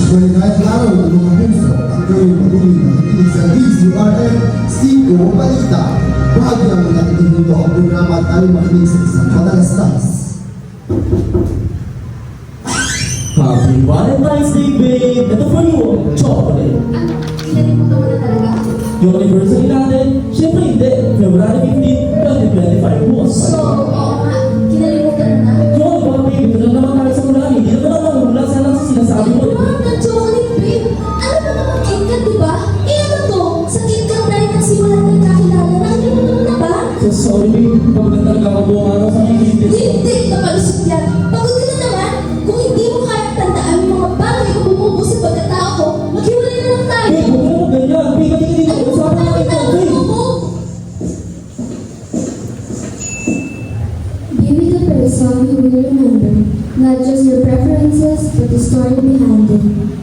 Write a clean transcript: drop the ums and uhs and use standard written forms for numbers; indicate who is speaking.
Speaker 1: Ngunit kahit araw ng mga puso, ang kanyang patuloy na nakikinig sa DZRM, Siko Balita. Bahagyang nakikinig nito ang programa at tayo makinig sa isang padalastas.
Speaker 2: Happy Valentine's Day, babe! Ito for you, chocolate.
Speaker 3: Ano? Kinalimutan mo na talaga?
Speaker 2: Yung anniversary natin, syempre hindi. February 15, 2025 bukas pa.
Speaker 3: So, oo nga. Kinalimutan mo na?
Speaker 2: Yung ba, babe? Ito na naman tayo sa mula. Hindi naman ako mula sa lang sa sinasabi mo.
Speaker 3: Ma'am, na-chocolate, babe. Ano ba naman KitKat, di ba? Eh, ano to? Sa KitKat na rin ang simulan ng kakilala. Nakalimutan mo na ba?
Speaker 2: So sorry, babe. Pag talaga ako buong araw sa kikitid.
Speaker 3: Hindi, napalusot yan. Pagod ka na naman. Kung hindi mo kaya tandaan yung mga bagay kung bumubo sa pagkatao ko, maghiwalay na lang tayo.
Speaker 2: Babe, huwag mo ganyan. Babe, hindi ka dito. Usapan natin ito, babe.
Speaker 4: Be with the person who will remember, not just your preferences, but the story behind them.